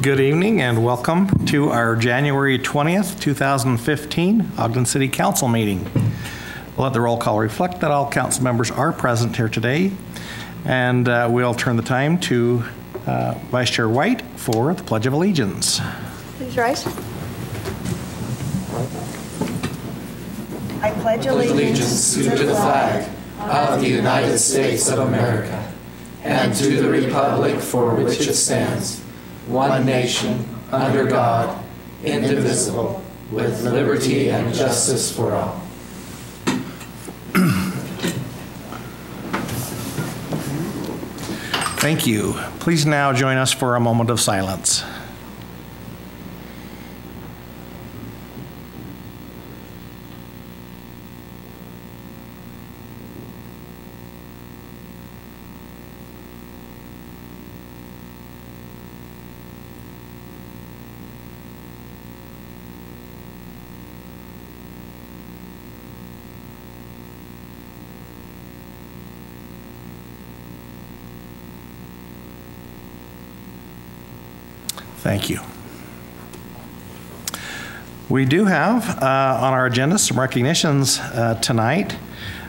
Good evening and welcome to our January 20th, 2015 Ogden City Council meeting. We'll let the roll call reflect that all council members are present here today, and we'll turn the time to Vice Chair White for the Pledge of Allegiance. Please rise. I pledge allegiance to the flag of the United States of America and to the republic for which it stands, one nation, under God, indivisible, with liberty and justice for all. Thank you. Please now join us for a moment of silence. Thank you. We do have on our agenda some recognitions tonight.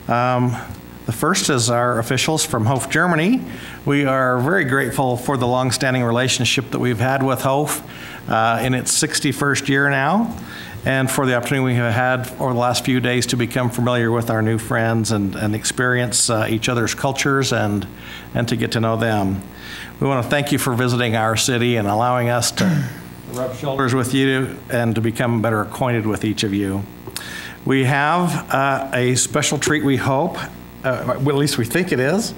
The first is our officials from Hof, Germany. We are very grateful for the long-standing relationship that we've had with Hof in its 61st year now, and for the opportunity we have had over the last few days to become familiar with our new friends and experience each other's cultures and to get to know them. We want to thank you for visiting our city and allowing us to rub shoulders with you and to become better acquainted with each of you. We have a special treat, we hope. Well, at least we think it is.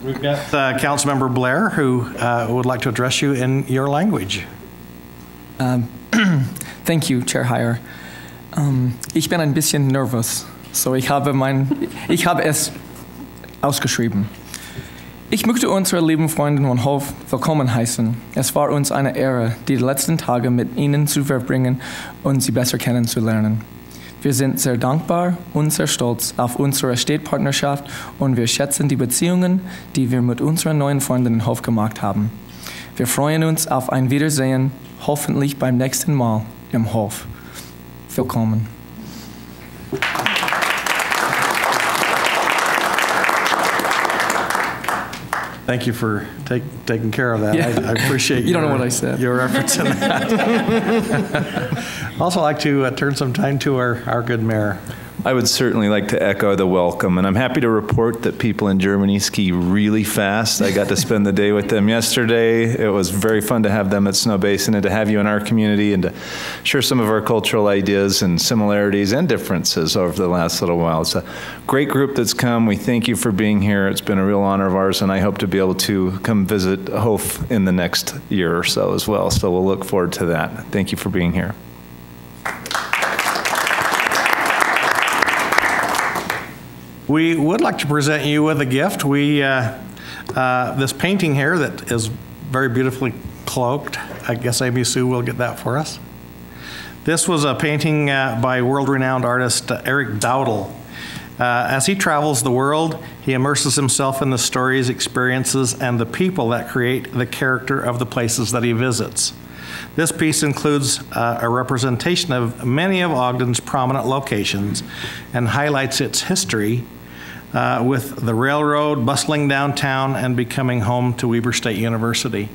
We've got Councilmember Blair, who would like to address you in your language. Thank you, Chair Heyer. Ich bin ein bisschen nervös, so ich habe es ausgeschrieben. Ich möchte unsere lieben Freunde von Hof willkommen heißen. Es war uns eine Ehre, die letzten Tage mit Ihnen zu verbringen und Sie besser kennenzulernen. Wir sind sehr dankbar und sehr stolz auf unsere Städtpartnerschaft und wir schätzen die Beziehungen, die wir mit unseren neuen Freunden in Hof gemacht haben. Wir freuen uns auf ein Wiedersehen, hoffentlich beim nächsten Mal im Hof. Willkommen. Thank you for taking care of that. Yeah. I appreciate you don't know what I said. Your efforts in that. Also like to turn some time to our good mayor. I would certainly like to echo the welcome, and I'm happy to report that people in Germany ski really fast. I got to spend the day with them yesterday. It was very fun to have them at Snow Basin and to have you in our community and to share some of our cultural ideas and similarities and differences over the last little while. It's a great group that's come. We thank you for being here. It's been a real honor of ours, and I hope to be able to come visit Hof in the next year or so as well. So we'll look forward to that. Thank you for being here. We would like to present you with a gift. This painting here that is very beautifully cloaked. I guess Amy Sue will get that for us. This was a painting by world-renowned artist Eric Dowdle. As he travels the world, he immerses himself in the stories, experiences, and the people that create the character of the places that he visits. This piece includes a representation of many of Ogden's prominent locations and highlights its history with the railroad, bustling downtown, and becoming home to Weber State University.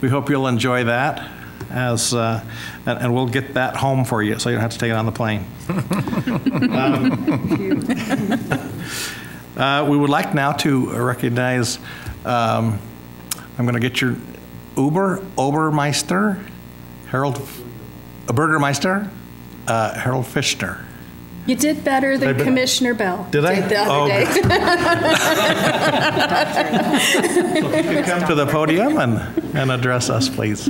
We hope you'll enjoy that, and we'll get that home for you so you don't have to take it on the plane. We would like now to recognize, I'm going to get your Burgermeister Harold Fischner. You did better than Commissioner Bell. Did I? The other day. So if you could come to the podium and address us, please.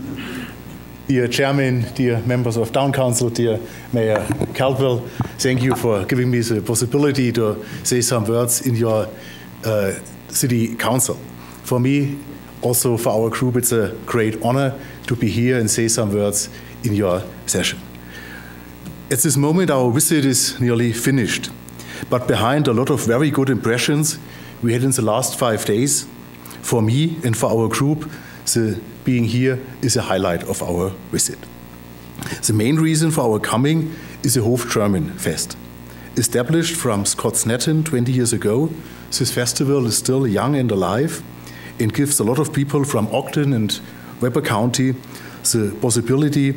Dear Chairman, dear members of Town Council, dear Mayor Caldwell, thank you for giving me the possibility to say some words in your City Council. For me, also for our group, it's a great honor to be here and say some words in your session. At this moment, our visit is nearly finished, but behind a lot of very good impressions we had in the last 5 days, for me and for our group, the being here is a highlight of our visit. The main reason for our coming is the Hof German Fest. Established from Scotsnetton 20 years ago, this festival is still young and alive and gives a lot of people from Ogden and Weber County the possibility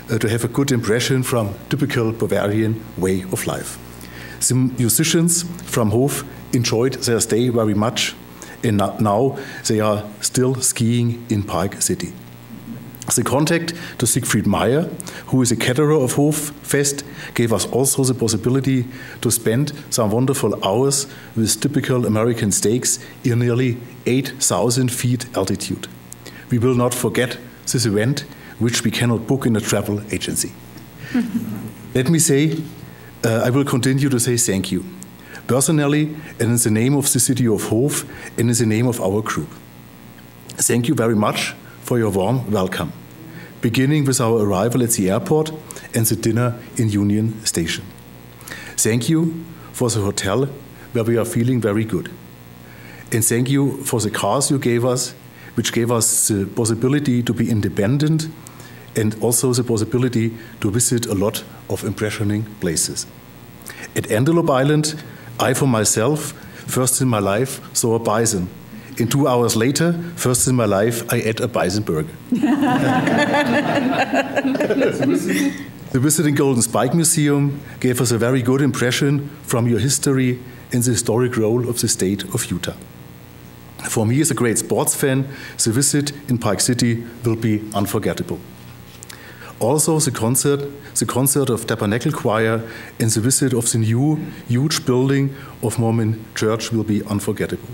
to have a good impression from typical Bavarian way of life. The musicians from Hof enjoyed their stay very much, and now they are still skiing in Park City. The contact to Siegfried Meyer, who is a caterer of Hof Fest, gave us also the possibility to spend some wonderful hours with typical American steaks in nearly 8,000 feet altitude. We will not forget this event, which we cannot book in a travel agency. Let me say, I will continue to say thank you, personally and in the name of the city of Hof and in the name of our group. Thank you very much for your warm welcome, beginning with our arrival at the airport and the dinner in Union Station. Thank you for the hotel where we are feeling very good. And thank you for the cars you gave us, which gave us the possibility to be independent and also the possibility to visit a lot of impressioning places. At Antelope Island, I for myself, first in my life, saw a bison. And 2 hours later, first in my life, I ate a bison burger. The visit in Golden Spike Museum gave us a very good impression from your history and the historic role of the state of Utah. For me, as a great sports fan, the visit in Park City will be unforgettable. Also, the concert of Tabernacle Choir and the visit of the new, huge building of Mormon Church will be unforgettable.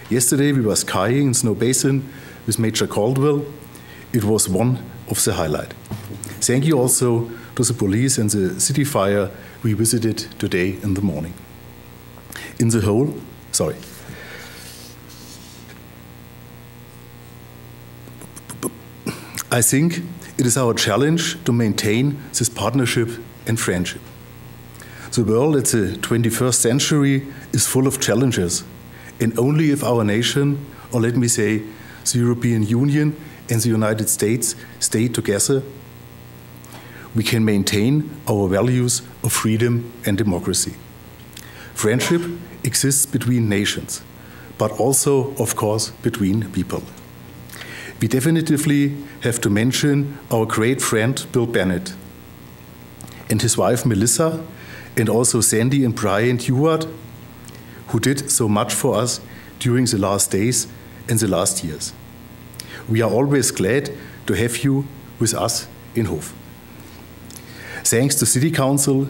Yesterday, we were skiing in Snow Basin with Major Caldwell. It was one of the highlights. Thank you also to the police and the city fire we visited today in the morning. In the whole, I think it is our challenge to maintain this partnership and friendship. The world at the 21st century is full of challenges, and only if our nation, or let me say, the European Union and the United States stay together, we can maintain our values of freedom and democracy. Friendship exists between nations, but also, of course, between people. We definitively have to mention our great friend Bill Bennett and his wife Melissa, and also Sandy and Brian Heward, who did so much for us during the last days and the last years. We are always glad to have you with us in Hof. Thanks to City Council,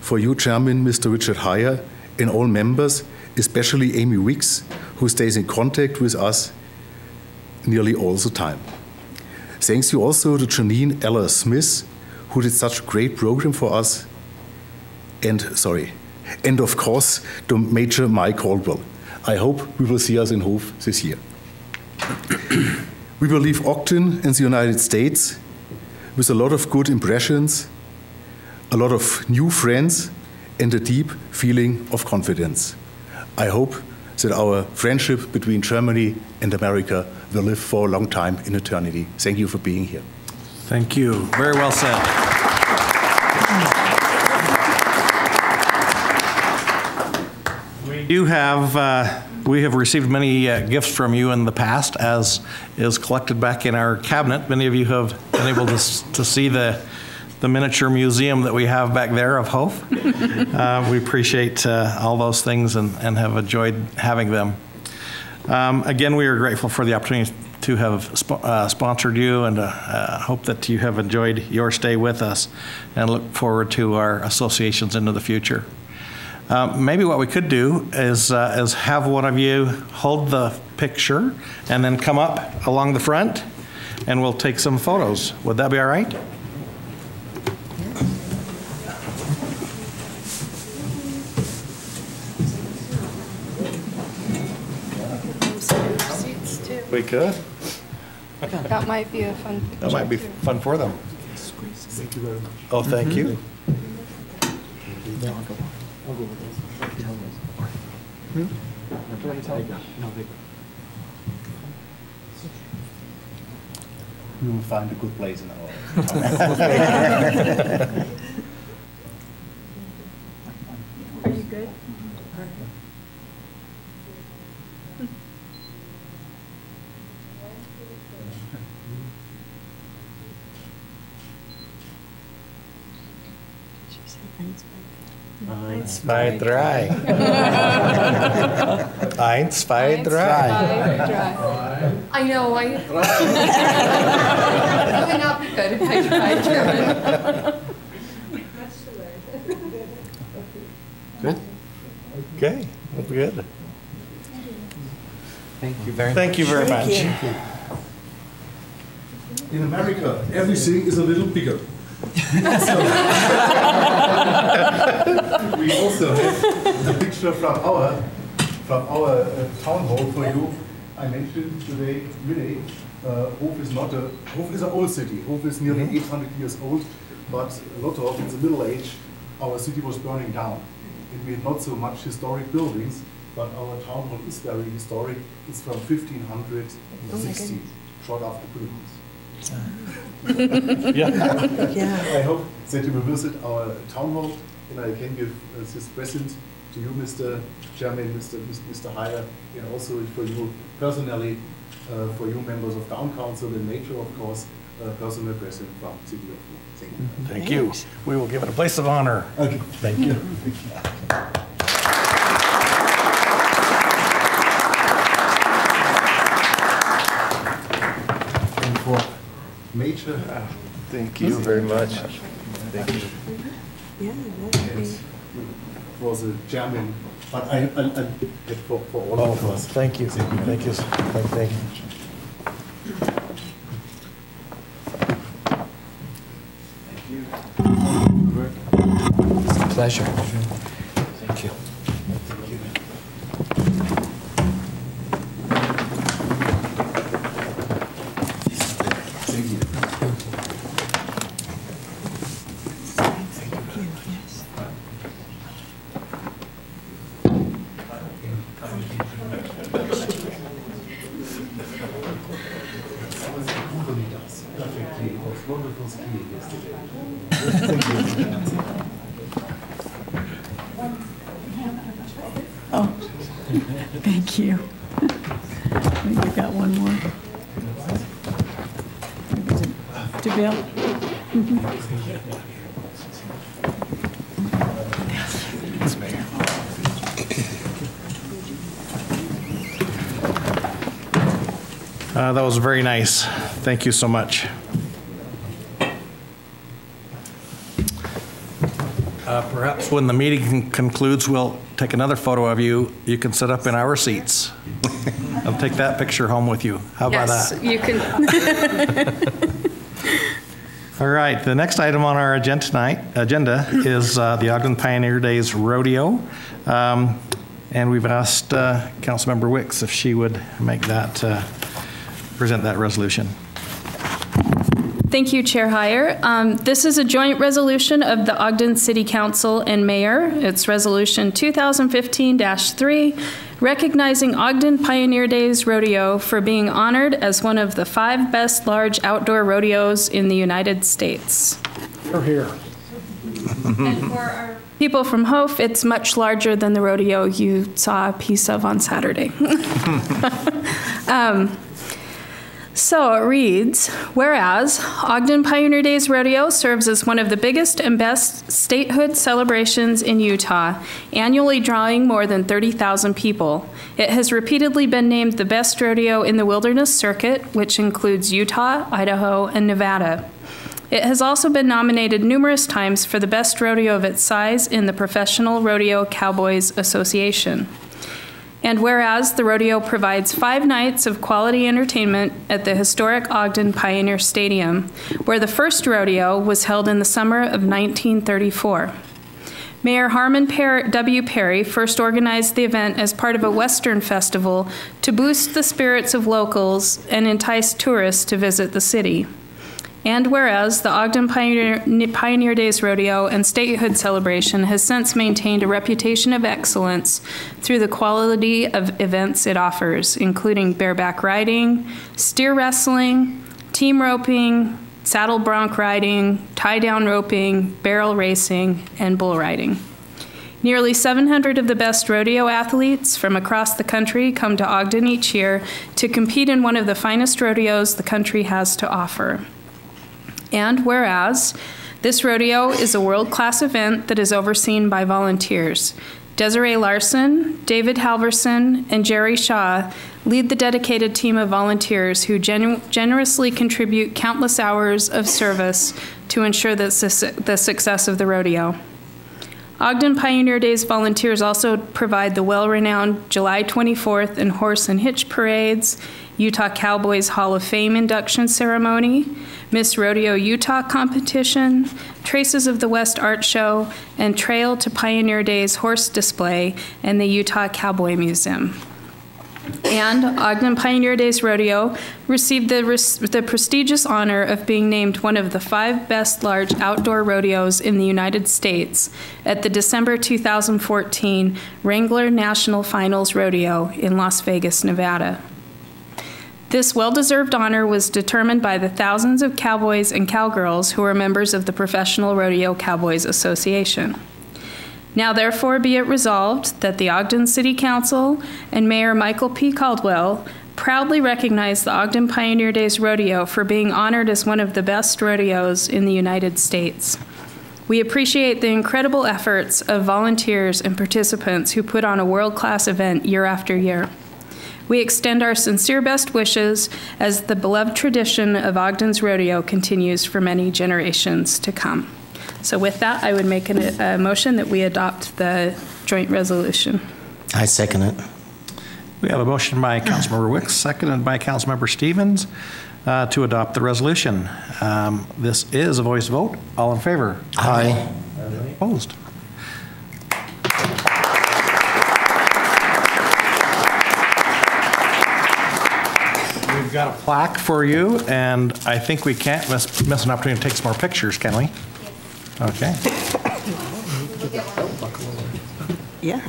for you, Chairman Mr. Richard Heyer, and all members, especially Amy Wicks, who stays in contact with us nearly all the time. Thanks you also to Janine Eller Smith, who did such a great program for us, and of course to Major Mike Caldwell. I hope we will see us in Hof this year. We will leave Ogden and the United States with a lot of good impressions, a lot of new friends, and a deep feeling of confidence. I hope that our friendship between Germany and America will live for a long time in eternity. Thank you for being here. Thank you. Very well said. We have received many gifts from you in the past, as is collected back in our cabinet. Many of you have been able to see the miniature museum that we have back there of Hof. We appreciate all those things and have enjoyed having them. Again, we are grateful for the opportunity to have sponsored you, and hope that you have enjoyed your stay with us and look forward to our associations into the future. Maybe what we could do is have one of you hold the picture and then come up along the front, and we'll take some photos. Would that be all right? We could. That might be a fun picture. That might be fun for them. Thank you very much. Oh, thank you. you will find a good place in our Are you good? Eins, zwei, drei. Eins, zwei, drei. I know, that would not be good if I tried German. Good? Okay, that's good. Thank you very much. Thank you very much. In America, everything is a little bigger. We also have a picture from our town hall for you. I mentioned today, Hof is Hof is an old city. Hof is nearly 800 years old, but a lot of in the Middle Age, our city was burning down. And we had not so much historic buildings, but our town hall is very historic. It's from 1560, short after Pilgrims. I hope that you will visit our town hall, and I can give this present to you, Mr. Chairman, Mr. Heyer, and also for you personally, for you members of Town Council and Nature, of course, personal present from City of Hof. Thank you. Thank you. We will give it a place of honor. Okay. Thank you. And for Major, Thank you very much. Thank you. it was a German, but I for all of us. Thank you. Thank you. Thank you. It's a pleasure. Thank you. Perfectly. It was wonderful skiing yesterday. Oh, thank you. I think we've got one more. To Bill. That was very nice. Thank you so much. Perhaps when the meeting concludes, we'll take another photo of you. You can sit up in our seats. I'll take that picture home with you. How about that? Yes, you can. All right, the next item on our agenda is the Ogden Pioneer Days Rodeo. And we've asked Councilmember Wicks if she would make that, present that resolution. Thank you, Chair Heyer. This is a joint resolution of the Ogden City Council and Mayor. It's Resolution 2015-3, recognizing Ogden Pioneer Days Rodeo for being honored as one of the 5 best large outdoor rodeos in the United States. You're here. And for our people from Hof, it's much larger than the rodeo you saw a piece of on Saturday. So it reads, whereas Ogden Pioneer Days Rodeo serves as one of the biggest and best statehood celebrations in Utah, annually drawing more than 30,000 people. It has repeatedly been named the best rodeo in the Wilderness Circuit, which includes Utah, Idaho, and Nevada. It has also been nominated numerous times for the best rodeo of its size in the Professional Rodeo Cowboys Association. And whereas the rodeo provides 5 nights of quality entertainment at the historic Ogden Pioneer Stadium, where the first rodeo was held in the summer of 1934. Mayor Harmon W. Perry first organized the event as part of a Western festival to boost the spirits of locals and entice tourists to visit the city. And whereas the Ogden Pioneer Days Rodeo and Statehood Celebration has since maintained a reputation of excellence through the quality of events it offers, including bareback riding, steer wrestling, team roping, saddle bronc riding, tie-down roping, barrel racing, and bull riding. Nearly 700 of the best rodeo athletes from across the country come to Ogden each year to compete in one of the finest rodeos the country has to offer. And whereas this rodeo is a world-class event that is overseen by volunteers, Desiree Larson, David Halverson, and Jerry Shaw lead the dedicated team of volunteers who generously contribute countless hours of service to ensure the success of the rodeo. Ogden Pioneer Days volunteers also provide the well-renowned July 24th and Horse and Hitch Parades, Utah Cowboys Hall of Fame induction ceremony, Miss Rodeo Utah competition, Traces of the West art show, and Trail to Pioneer Days horse display and the Utah Cowboy Museum. And Ogden Pioneer Days Rodeo received the prestigious honor of being named one of the 5 best large outdoor rodeos in the United States at the December 2014 Wrangler National Finals Rodeo in Las Vegas, Nevada. This well-deserved honor was determined by the thousands of cowboys and cowgirls who are members of the Professional Rodeo Cowboys Association. Now therefore be it resolved that the Ogden City Council and Mayor Michael P. Caldwell proudly recognize the Ogden Pioneer Days Rodeo for being honored as one of the best rodeos in the United States. We appreciate the incredible efforts of volunteers and participants who put on a world-class event year after year. We extend our sincere best wishes as the beloved tradition of Ogden's rodeo continues for many generations to come. So with that, I would make a motion that we adopt the joint resolution. I second it. We have a motion by Councilmember Wicks, seconded by Councilmember Stevens to adopt the resolution. This is a voice vote. All in favor? Aye. Opposed? We've got a plaque for you, and I think we can't miss an opportunity to take some more pictures, can we? Okay. Yeah.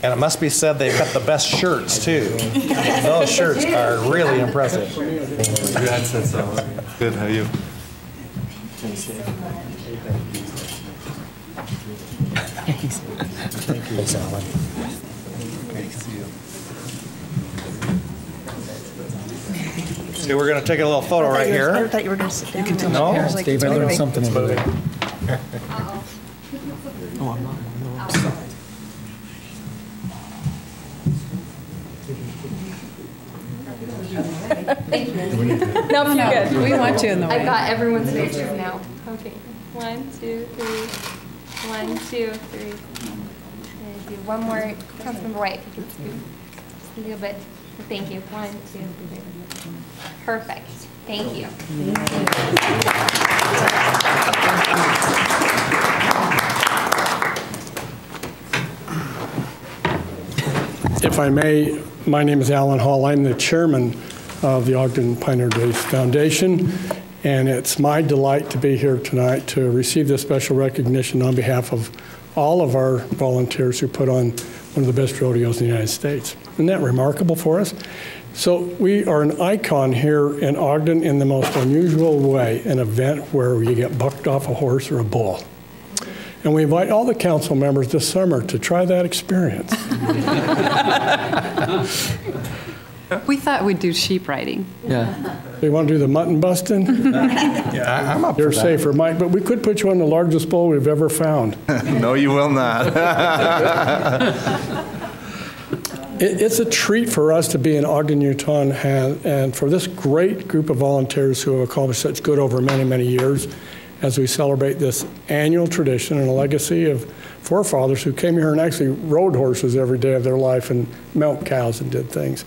And it must be said they've got the best shirts, too. Those shirts are really impressive. Good, how are you? Thanks, Alan. See, we're going to take a little photo right I here. thought you were going to sit down. No? Dave, I learned something over there. No, you're good. We want you in the I've way. got everyone's pictures now. Okay. 1, 2, 3. 1, 2, 3. And do one more. Councilmember White, if you could scoot just a little bit. Thank you. 1, 2, 3. Perfect. Thank you. If I may, my name is Alan Hall. I'm the chairman of the Ogden Pioneer Days Foundation, and it's my delight to be here tonight to receive this special recognition on behalf of all of our volunteers who put on one of the best rodeos in the United States. Isn't that remarkable for us? So we are an icon here in Ogden in the most unusual way, an event where you get bucked off a horse or a bull. And we invite all the council members this summer to try that experience. We thought we'd do sheep riding. Yeah. They want to do the mutton busting? Yeah, I'm up for You're that. safer, Mike, but we could put you on the largest bull we've ever found. No, you will not. It's a treat for us to be in Ogden, Utah, and for this great group of volunteers who have accomplished such good over many, many years as we celebrate this annual tradition and a legacy of forefathers who came here and actually rode horses every day of their life and milked cows and did things.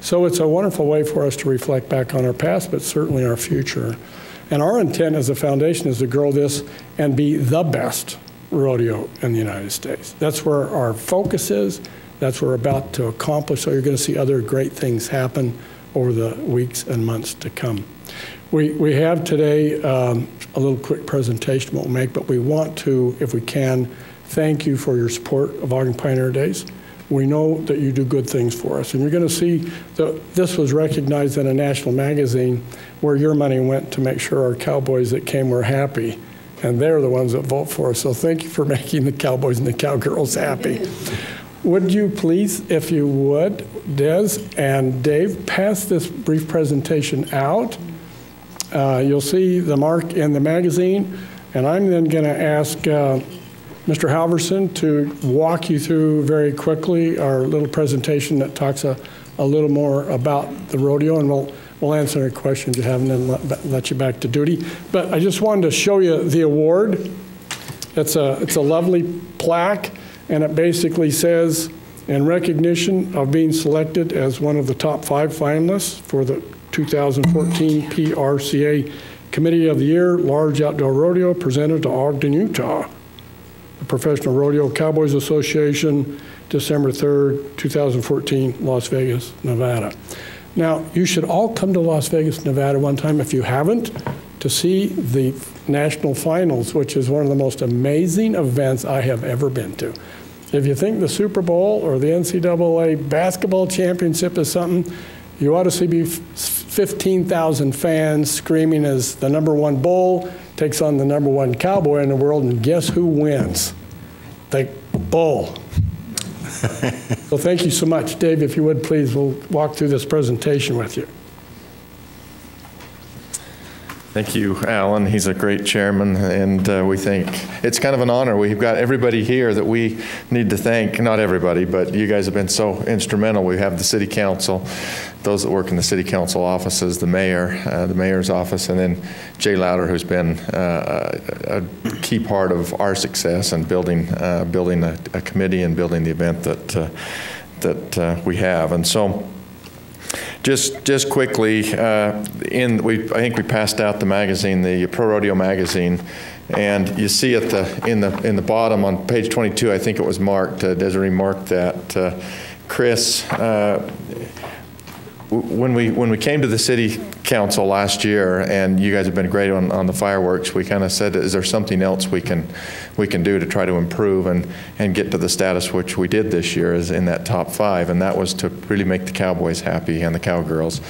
So it's a wonderful way for us to reflect back on our past, but certainly our future. And our intent as a foundation is to grow this and be the best rodeo in the United States. That's where our focus is. That's what we're about to accomplish. So you're going to see other great things happen over the weeks and months to come. We have today a little quick presentation we'll make, but we want to, if we can, thank you for your support of Ogden Pioneer Days. We know that you do good things for us. And you're going to see that this was recognized in a national magazine where your money went to make sure our Cowboys that came were happy. And they're the ones that vote for us. So thank you for making the Cowboys and the Cowgirls happy. Would you please, if you would, Des and Dave, pass this brief presentation out. You'll see the mark in the magazine. And I'm then going to ask Mr. Halverson to walk you through very quickly our little presentation that talks a little more about the rodeo, and we'll answer any questions you have and then let you back to duty. But I just wanted to show you the award. It's a lovely plaque, and it basically says, in recognition of being selected as one of the top 5 finalists for the 2014 PRCA Committee of the Year Large Outdoor Rodeo presented to Ogden, Utah. The Professional Rodeo Cowboys Association, December 3rd, 2014, Las Vegas, Nevada. Now, you should all come to Las Vegas, Nevada one time, if you haven't, to see the national finals, which is one of the most amazing events I have ever been to. If you think the Super Bowl or the NCAA basketball championship is something, you ought to see 15,000 fans screaming as the #1 bull takes on the #1 cowboy in the world, and guess who wins? The bull. So thank you so much. Dave, if you would, please, we'll walk through this presentation with you. Thank you, Alan. He's a great chairman, and we think it's kind of an honor. We've got everybody here that we need to thank. Not everybody, but you guys have been so instrumental. We have the city council, those that work in the city council offices, the mayor, the mayor's office, and then Jay Louder, who's been a key part of our success in building a committee and building the event that we have. And so, just quickly, I think we passed out the magazine, the Pro Rodeo magazine, and you see at in the bottom on page 22, I think it was marked. Desiree marked that. Chris, when we came to the city council last year, and you guys have been great on the fireworks, we kind of said, is there something else we can do to try to improve and get to the status which we did this year, is in that top 5, and that was to really make the Cowboys happy and the Cowgirls.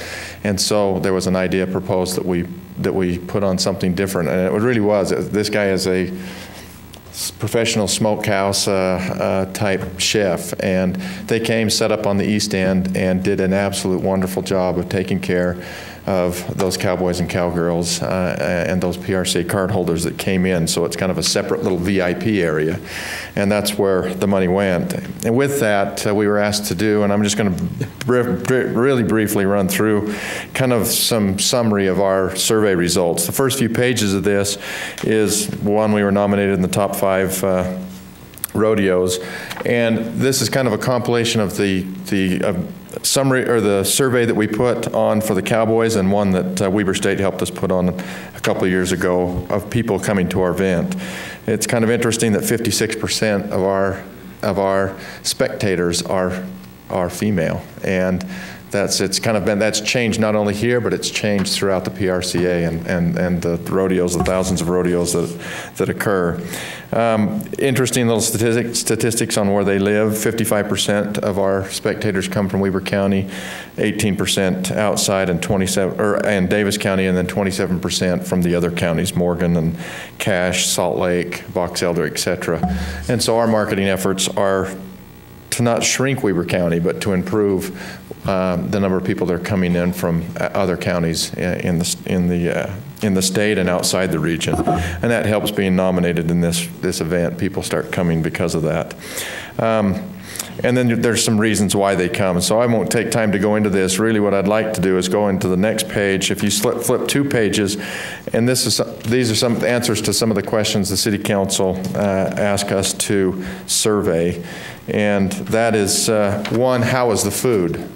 And so there was an idea proposed that we put on something different, and it really was. This guy is a professional smokehouse type chef, and they came, set up on the East End, and did an absolute wonderful job of taking care of those Cowboys and Cowgirls and those PRCA card holders that came in. So it's kind of a separate little VIP area, and that's where the money went. And with that, we were asked to do, and I'm just going to really briefly run through kind of some summary of our survey results. The first few pages of this is one, we were nominated in the top 5 rodeos, and this is kind of a compilation of the summary or the survey that we put on for the Cowboys, and one that Weber State helped us put on a couple of years ago of people coming to our event. It's kind of interesting that 56% of our spectators are female, and that's changed not only here, but it's changed throughout the PRCA and the rodeos, the thousands of rodeos that occur. Interesting little statistics on where they live. 55% of our spectators come from Weber County, 18% outside, and Davis County, and then 27% from the other counties, Morgan and Cache, Salt Lake, Box Elder, etc. And so our marketing efforts are to not shrink Weber County, but to improve the number of people that are coming in from other counties in the state and outside the region, and that helps being nominated in this event. People start coming because of that. And then there's some reasons why they come. So I won't take time to go into this. Really what I'd like to do is go into the next page. If you flip 2 pages, and these are some answers to some of the questions the City Council asked us to survey. And that is, one, how was the food?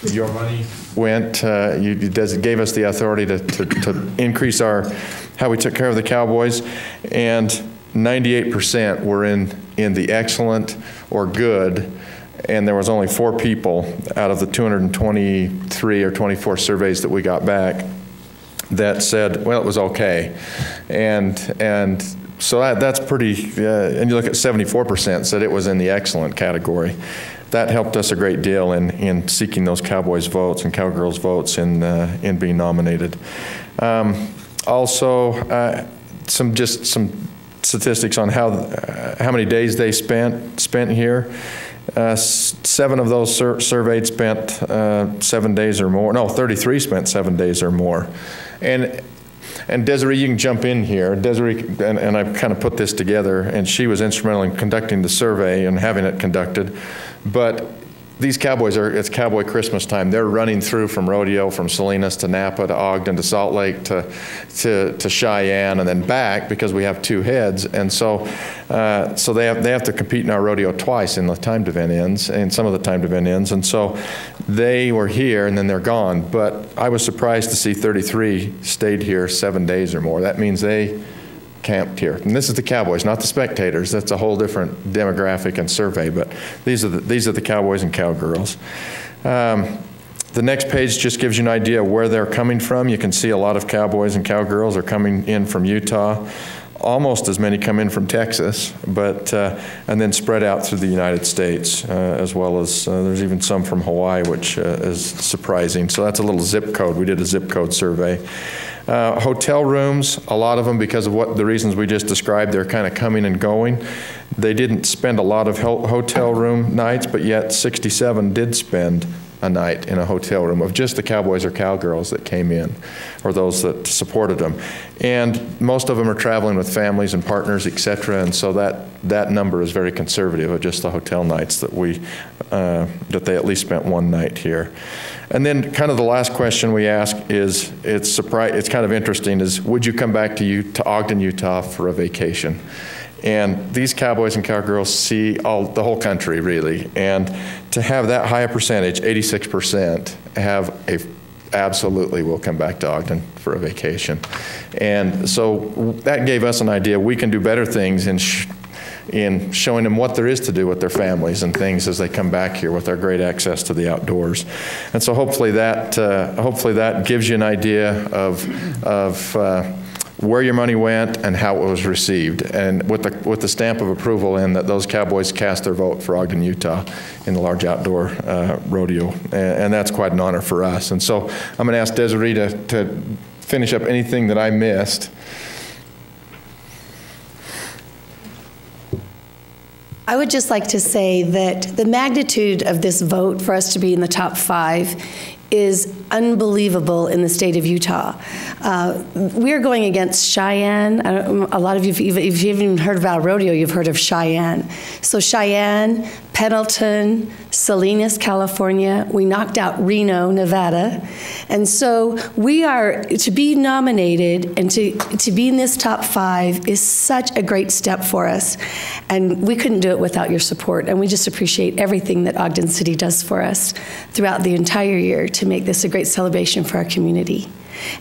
Your money went, you gave us the authority to increase how we took care of the Cowboys, and 98% were in the excellent or good, and there was only 4 people out of the 223 or 24 surveys that we got back that said, well, it was okay. And So that's pretty, and you look at 74% said it was in the excellent category. That helped us a great deal in seeking those Cowboys votes and Cowgirls votes in being nominated. Also, some statistics on how many days they spent here. 7 of those surveyed spent 7 days or more. No, 33 spent 7 days or more. And Desiree, you can jump in here. Desiree, and I kind of put this together, and she was instrumental in conducting the survey and having it conducted. But these Cowboys it's Cowboy Christmas time. They're running through from Rodeo, from Salinas to Napa to Ogden to Salt Lake to Cheyenne and then back because we have 2 heads. And so they have to compete in our rodeo twice in the timed event ends, and some of the timed event ends. And so they were here and then they're gone. But I was surprised to see 33 stayed here 7 days or more. That means they camped here. And this is the Cowboys, not the spectators. That's a whole different demographic and survey, but these are the Cowboys and Cowgirls. The next page just gives you an idea of where they're coming from. You can see a lot of Cowboys and Cowgirls are coming in from Utah. Almost as many come in from Texas, but and then spread out through the United States, as well as there's even some from Hawaii, which is surprising. So that's a little zip code. We did a zip code survey. Hotel rooms, a lot of them, because of the reasons we just described, they're kind of coming and going. They didn't spend a lot of hotel room nights, but yet 67 did spend a night in a hotel room of just the Cowboys or Cowgirls that came in, or those that supported them. And most of them are traveling with families and partners, et cetera, and so that number is very conservative of just the hotel nights that that they at least spent one night here. And then kind of the last question we ask is, it's kind of interesting, is would you come back to Ogden, Utah for a vacation? And these Cowboys and Cowgirls see the whole country, really. And to have that high a percentage, 86%, absolutely will come back to Ogden for a vacation. And so that gave us an idea. We can do better things in showing them what there is to do with their families and things as they come back here with our great access to the outdoors. And so hopefully that gives you an idea of where your money went and how it was received, and with the stamp of approval in that those Cowboys cast their vote for Ogden, Utah in the large outdoor rodeo, and that's quite an honor for us. And so I'm going to ask Desiree to finish up anything that I missed. I would just like to say that the magnitude of this vote for us to be in the top 5 is unbelievable in the state of Utah. We're going against Cheyenne. A lot of you, if you haven't even heard about rodeo, you've heard of Cheyenne. So Cheyenne, Pendleton, Salinas, California. We knocked out Reno, Nevada. And so we are, to be nominated and to be in this top 5 is such a great step for us. And we couldn't do it without your support. And we just appreciate everything that Ogden City does for us throughout the entire year to make this a great celebration for our community.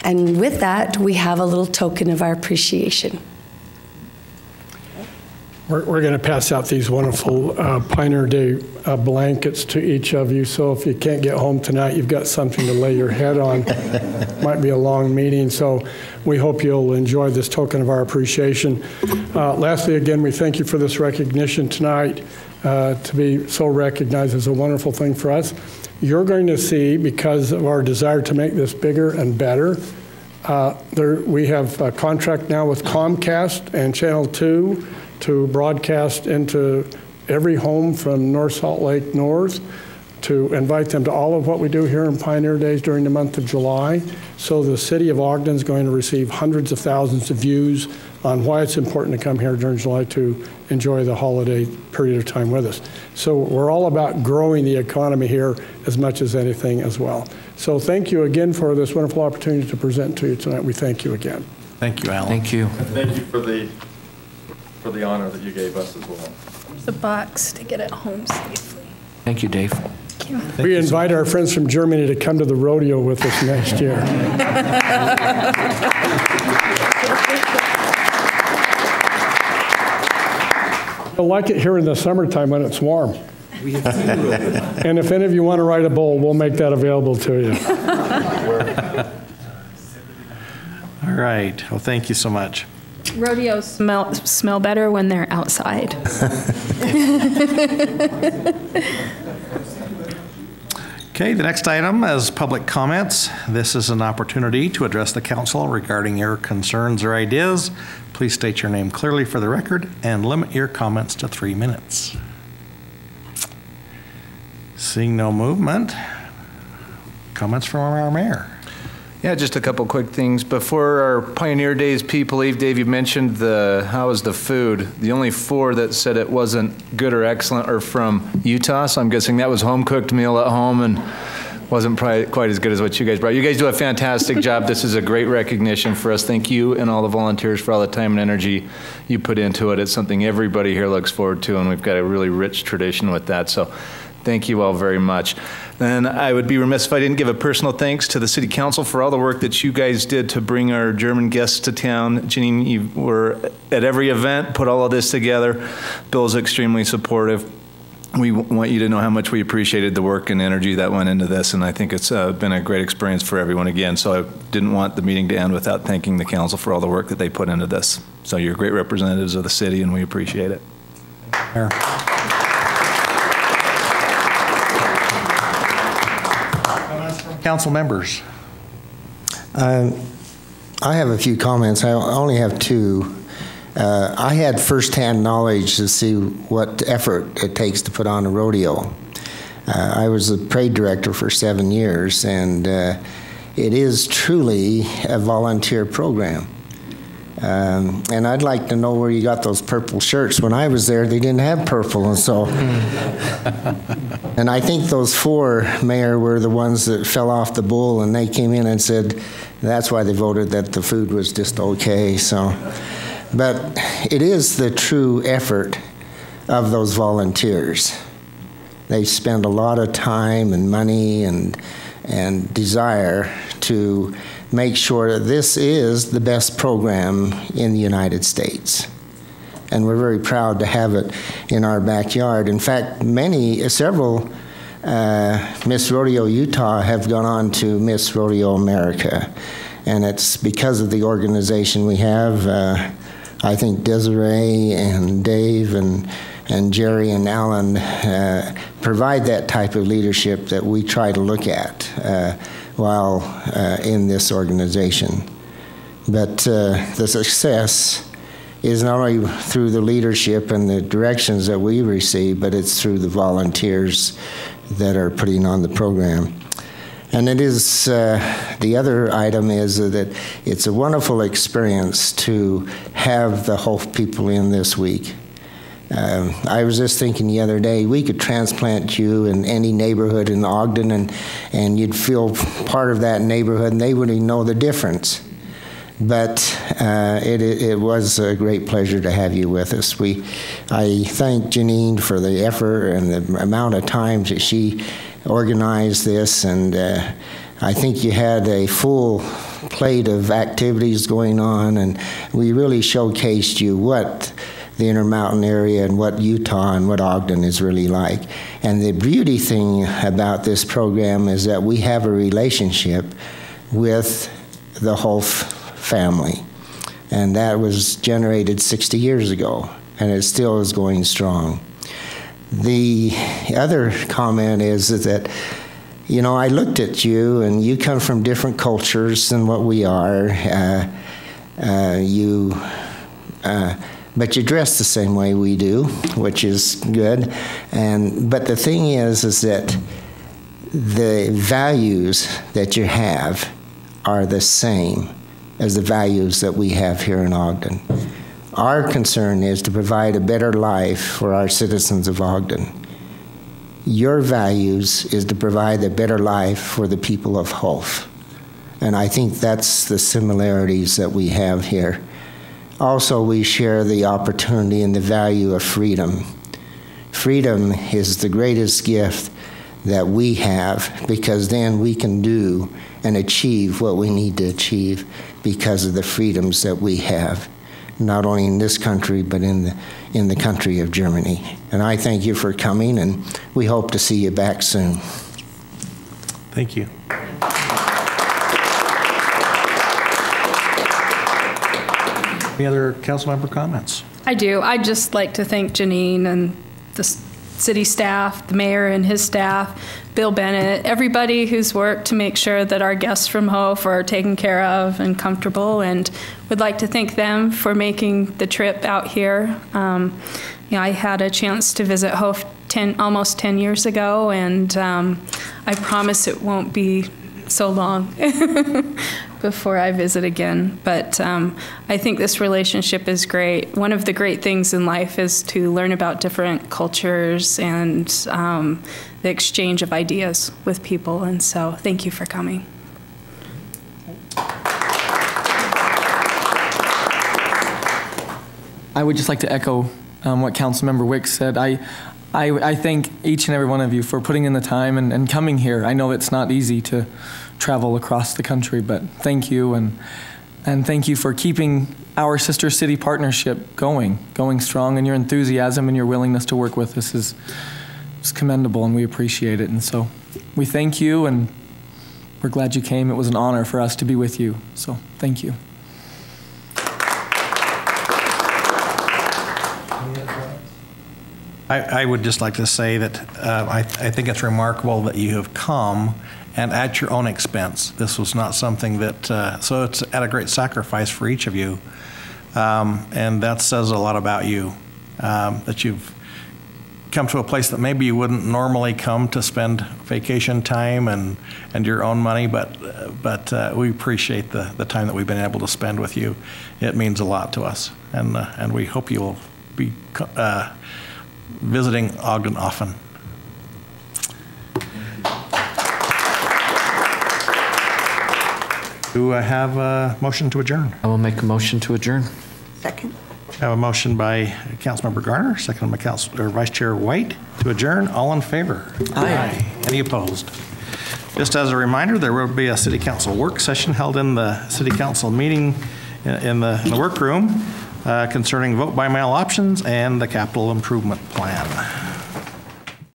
And with that, we have a little token of our appreciation. We're going to pass out these wonderful Pioneer Day blankets to each of you. So if you can't get home tonight, you've got something to lay your head on. Might be a long meeting. So we hope you'll enjoy this token of our appreciation. Lastly, again, we thank you for this recognition tonight. To be so recognized is a wonderful thing for us. You're going to see, because of our desire to make this bigger and better, we have a contract now with Comcast and Channel 2 to broadcast into every home from North Salt Lake north, to invite them to all of what we do here in Pioneer Days during the month of July. So the city of Ogden is going to receive hundreds of thousands of views on why it's important to come here during July to enjoy the holiday period of time with us. So we're all about growing the economy here as much as anything as well. So thank you again for this wonderful opportunity to present to you tonight. We thank you again. Thank you, Alan. Thank you. And thank you for the honor that you gave us as well. There's a box to get it home safely. Thank you, Dave. Thank you. We invite our friends from Germany to come to the rodeo with us next year. You'll like it here in the summertime when it's warm. And if any of you want to ride a bull, we'll make that available to you. All right. Well, thank you so much. Rodeos smell better when they're outside. Okay, the next item is public comments. This is an opportunity to address the council regarding your concerns or ideas. Please state your name clearly for the record and limit your comments to 3 minutes. Seeing no movement, comments from our mayor. Yeah, just a couple quick things. Before our Pioneer Days people leave, Dave, you mentioned how was the food? The only 4 that said it wasn't good or excellent are from Utah, so I'm guessing that was home-cooked meal at home and wasn't probably quite as good as what you guys brought. You guys do a fantastic job. This is a great recognition for us. Thank you and all the volunteers for all the time and energy you put into it. It's something everybody here looks forward to, and we've got a really rich tradition with that. So thank you all very much. And I would be remiss if I didn't give a personal thanks to the City Council for all the work that you guys did to bring our German guests to town. Janine, you were at every event, put all of this together. Bill's extremely supportive. We want you to know how much we appreciated the work and energy that went into this, and I think it's been a great experience for everyone again. So I didn't want the meeting to end without thanking the council for all the work that they put into this. So you're great representatives of the city, and we appreciate it. Mayor. Council members. I have a few comments. I only have 2. I had firsthand knowledge to see what effort it takes to put on a rodeo. I was a parade director for 7 years, and it is truly a volunteer program. And I'd like to know where you got those purple shirts. When I was there, they didn't have purple, and so. And I think those 4, Mayor, were the ones that fell off the bull, and they came in and said that's why they voted that the food was just okay. So, but it is the true effort of those volunteers. They spend a lot of time and money and desire to make sure that this is the best program in the United States. And we're very proud to have it in our backyard. In fact, several Miss Rodeo Utah have gone on to Miss Rodeo America. And it's because of the organization we have. I think Desiree and Dave and Jerry and Alan provide that type of leadership that we try to look at while in this organization. But the success is not only through the leadership and the directions that we receive, but it's through the volunteers that are putting on the program. And it is, the other item is that it's a wonderful experience to have the Hof people in this week. I was just thinking the other day, we could transplant you in any neighborhood in Ogden, and you'd feel part of that neighborhood, and they wouldn't even know the difference. But it was a great pleasure to have you with us. I thank Janine for the effort and the amount of time that she organized this, and I think you had a full plate of activities going on, and we really showcased you what the Intermountain area and what Utah and what Ogden is really like. And the beauty thing about this program is that we have a relationship with the Hof family. And that was generated 60 years ago, and it still is going strong. The other comment is that, you know, I looked at you, and you come from different cultures than what we are. But you dress the same way we do, which is good. But the thing is that the values that you have are the same as the values that we have here in Ogden. Our concern is to provide a better life for our citizens of Ogden. Your values is to provide a better life for the people of Hof. And I think that's the similarities that we have here. Also, we share the opportunity and the value of freedom. Freedom is the greatest gift that we have, because then we can do and achieve what we need to achieve because of the freedoms that we have, not only in this country, but in the country of Germany. And I thank you for coming, and we hope to see you back soon. Thank you. Any other council member comments? I do. I'd just like to thank Janine and the city staff, the mayor and his staff, Bill Bennett, everybody who's worked to make sure that our guests from Hof are taken care of and comfortable, and would like to thank them for making the trip out here. I had a chance to visit Hof almost 10 years ago, and I promise it won't be so long before I visit again. But I think this relationship is great. One of the great things in life is to learn about different cultures and the exchange of ideas with people. And so thank you for coming. I would just like to echo what Councilmember Wicks said. I thank each and every one of you for putting in the time and coming here. I know it's not easy to travel across the country, but thank you, and thank you for keeping our sister city partnership going strong, and your enthusiasm and your willingness to work with us is commendable, and we appreciate it. And so we thank you, and we're glad you came. It was an honor for us to be with you, so thank you. I would just like to say that I think it's remarkable that you have come and at your own expense. This was not something that, so it's at a great sacrifice for each of you. And that says a lot about you, that you've come to a place that maybe you wouldn't normally come to spend vacation time and your own money, but we appreciate the time that we've been able to spend with you. It means a lot to us, and we hope you'll be visiting Ogden often. Do I have a motion to adjourn? I will make a motion to adjourn. Second. I have a motion by Councilmember Garner, second by Vice Chair White to adjourn. All in favor? Aye. Any opposed? Just as a reminder, there will be a City Council work session held in the City Council meeting in the workroom concerning vote by mail options and the capital improvement plan.